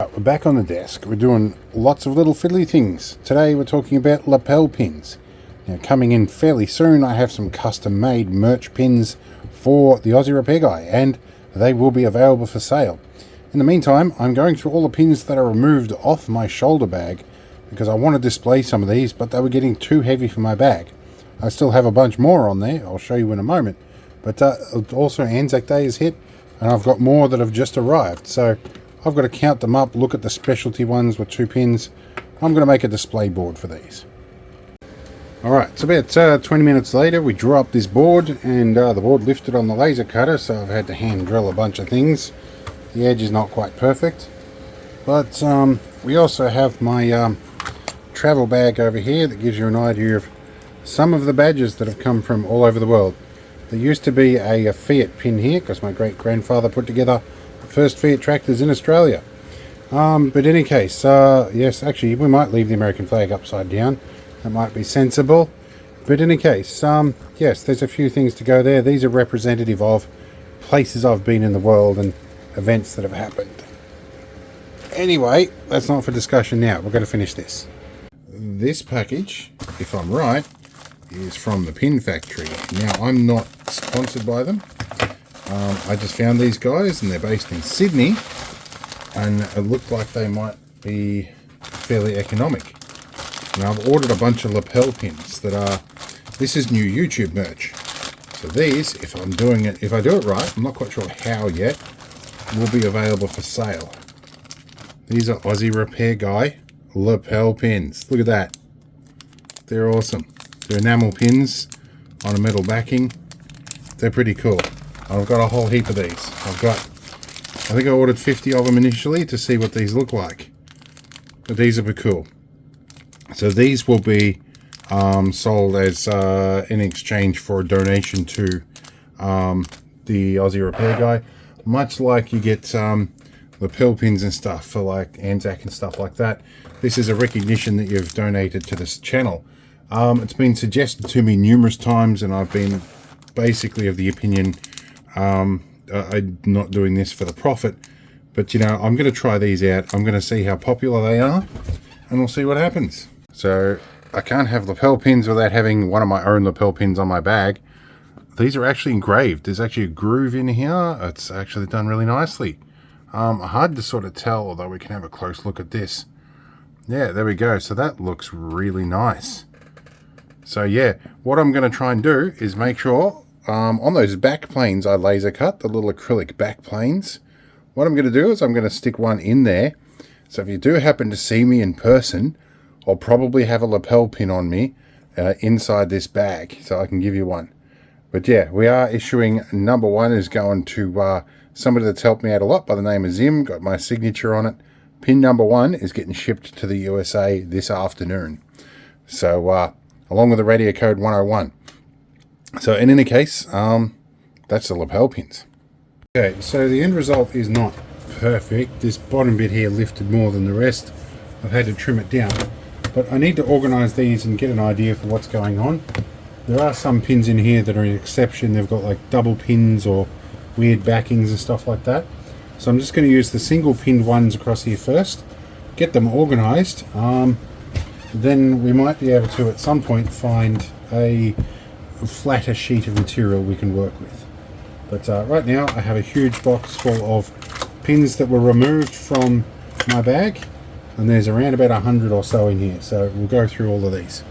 We're back on the desk. We're doing lots of little fiddly things. Today we're talking about lapel pins. Now, coming in fairly soon, I have some custom made merch pins for the Aussie Repair Guy, and they will be available for sale. In the meantime, I'm going through all the pins that are removed off my shoulder bag because I want to display some of these, but they were getting too heavy for my bag. I still have a bunch more on there. I'll show you in a moment. But also Anzac Day is hit, and I've got more that have just arrived. So I've got to count them up, look at the specialty ones with 2 pins. I'm going to make a display board for these. Alright, it's about 20 minutes later. We drew up this board, and the board lifted on the laser cutter, so I've had to hand drill a bunch of things. The edge is not quite perfect. But we also have my travel bag over here that gives you an idea of some of the badges that have come from all over the world. There used to be a Fiat pin here because my great-grandfather put together first Fiat tractors in Australia. But in any case, yes, actually we might leave the American flag upside down. That might be sensible. But in any case, yes, there's a few things to go there. These are representative of places I've been in the world and events that have happened. Anyway, that's not for discussion now. We're going to finish this. This package, if I'm right, is from the Pin Factory. Now, I'm not sponsored by them. I just found these guys, and they're based in Sydney, and it looked like they might be fairly economic. Now, I've ordered a bunch of lapel pins that are, this is new YouTube merch. So these, if I do it right, I'm not quite sure how yet, will be available for sale. These are Aussie Repair Guy lapel pins. Look at that. They're awesome. They're enamel pins on a metal backing. They're pretty cool. I've got a whole heap of these. I think I ordered 50 of them initially to see what these look like. But these are pretty cool. So these will be sold as in exchange for a donation to the Aussie Repair Guy. Much like you get lapel pins and stuff for like Anzac and stuff like that. This is a recognition that you've donated to this channel. It's been suggested to me numerous times, and I've been basically of the opinion I'm not doing this for the profit, but you know, I'm going to try these out. I'm going to see how popular they are, and we'll see what happens. So I can't have lapel pins without having one of my own lapel pins on my bag. These are actually engraved. There's actually a groove in here. It's actually done really nicely. Hard to sort of tell, although we can have a close look at this. Yeah, there we go. So that looks really nice. So yeah, what I'm going to try and do is make sure on those back planes I laser cut, the little acrylic back planes. What I'm going to do is I'm going to stick one in there. So if you do happen to see me in person, I'll probably have a lapel pin on me inside this bag, so I can give you one. But yeah, we are issuing number 1 is going to somebody that's helped me out a lot by the name of Zim, got my signature on it. Pin number 1 is getting shipped to the USA this afternoon. So along with the radio code 101. So in any case, that's the lapel pins. Okay, so the end result is not perfect. This bottom bit here lifted more than the rest. I've had to trim it down. But I need to organize these and get an idea for what's going on. There are some pins in here that are an exception. They've got like double pins or weird backings and stuff like that. So I'm just going to use the single pinned ones across here first, get them organized. Then we might be able to at some point find a flatter sheet of material we can work with. But right now I have a huge box full of pins that were removed from my bag, and there's around about 100 or so in here, so we'll go through all of these.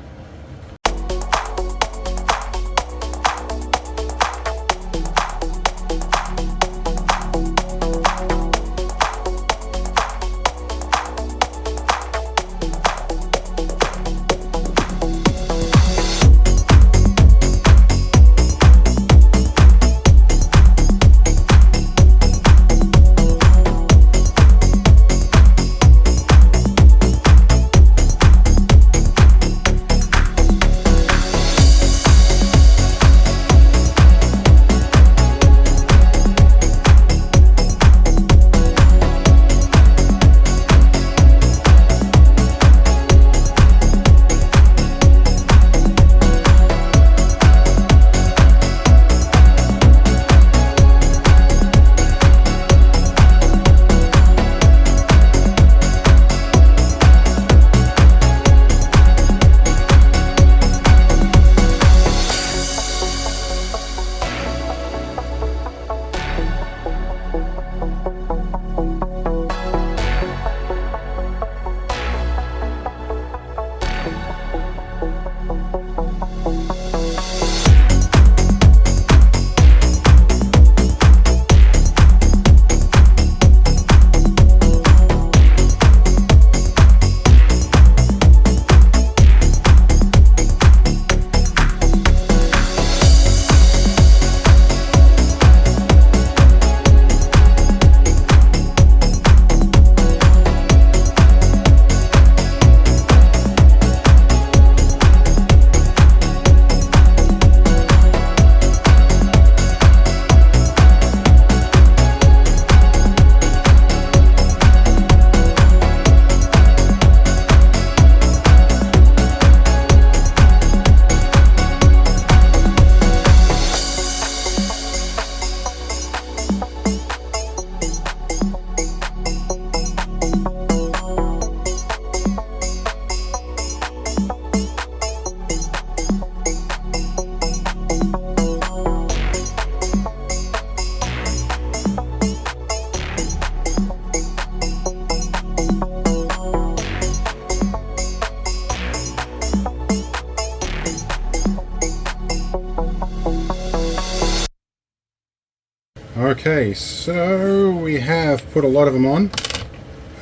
Okay, so we have put a lot of them on,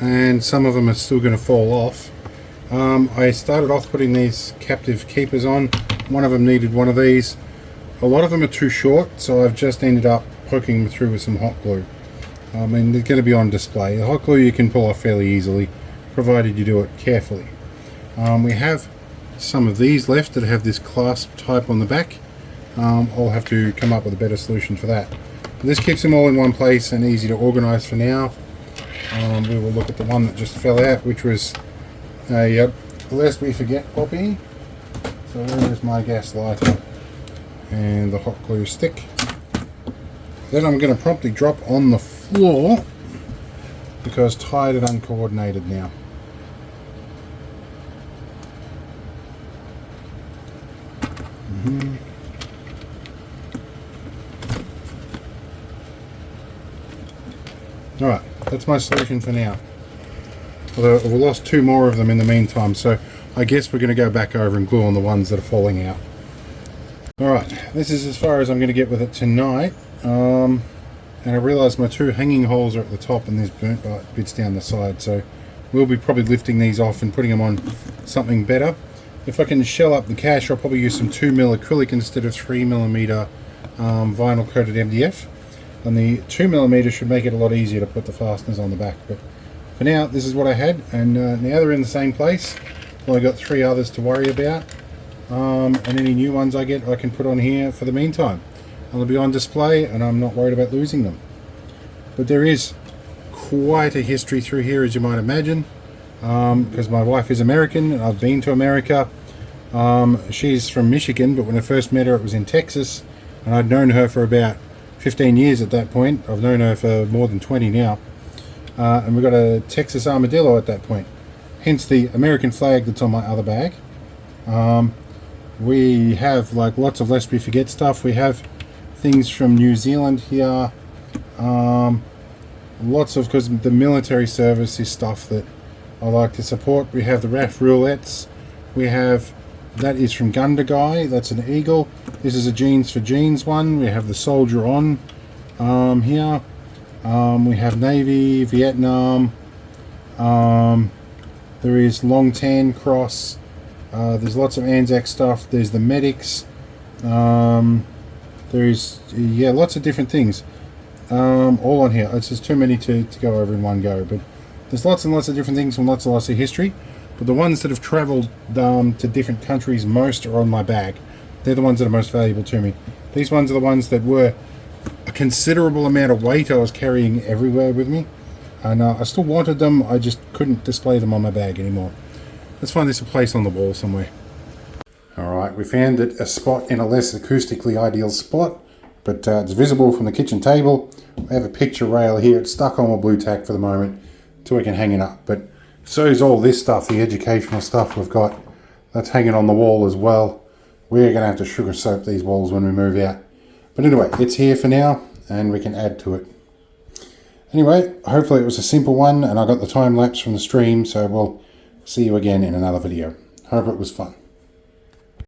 and some of them are still going to fall off. I started off putting these captive keepers on. One of them needed one of these. A lot of them are too short, so I've just ended up poking them through with some hot glue. I mean, they're going to be on display. The hot glue you can pull off fairly easily, provided you do it carefully. We have some of these left that have this clasp type on the back. I'll have to come up with a better solution for that. But this keeps them all in one place and easy to organise for now. We will look at the one that just fell out, which was a lest we forget poppy. So there's my gas lighter and the hot glue stick. Then I'm going to promptly drop on the floor because tied and uncoordinated now. Alright, that's my solution for now. Although we've lost two more of them in the meantime, so I guess we're going to go back over and glue on the ones that are falling out. Alright, this is as far as I'm going to get with it tonight. And I realised my two hanging holes are at the top and there's burnt bits down the side, so we'll be probably lifting these off and putting them on something better. If I can shell up the cache, I'll probably use some 2mm acrylic instead of 3mm vinyl coated MDF. And the 2mm should make it a lot easier to put the fasteners on the back. But for now, this is what I had, and now they're in the same place. Well, I got 3 others to worry about, and any new ones I get, I can put on here for the meantime. And they'll be on display, and I'm not worried about losing them. But there is quite a history through here, as you might imagine, because my wife is American, and I've been to America. She's from Michigan, but when I first met her, it was in Texas, and I'd known her for about 15 years at that point. I've known her for more than 20 now. And we've got a Texas armadillo at that point. Hence the American flag that's on my other bag. We have like lots of lest we forget stuff. We have things from New Zealand here. Lots of, because the military service is stuff that I like to support. We have the RAF roulettes. We have, that is from Gunda Guy. That's an eagle. This is a Jeans for Jeans one. We have the Soldier On here. We have Navy, Vietnam. There is Long Tan Cross. There's lots of Anzac stuff. There's the medics. There is, yeah, lots of different things. All on here. It's just too many to go over in one go. But there's lots and lots of different things from lots and lots of history. But the ones that have travelled to different countries most are on my bag. They're the ones that are most valuable to me. These ones are the ones that were a considerable amount of weight I was carrying everywhere with me. And I still wanted them, I just couldn't display them on my bag anymore. Let's find this a place on the wall somewhere. Alright, we found it a spot in a less acoustically ideal spot, but it's visible from the kitchen table. We have a picture rail here. It's stuck on my blue tack for the moment until we can hang it up. But so is all this stuff, the educational stuff we've got. That's hanging on the wall as well. We're going to have to sugar soap these walls when we move out. But anyway, it's here for now, and we can add to it. Anyway, hopefully it was a simple one, and I got the time lapse from the stream, so we'll see you again in another video. Hope it was fun.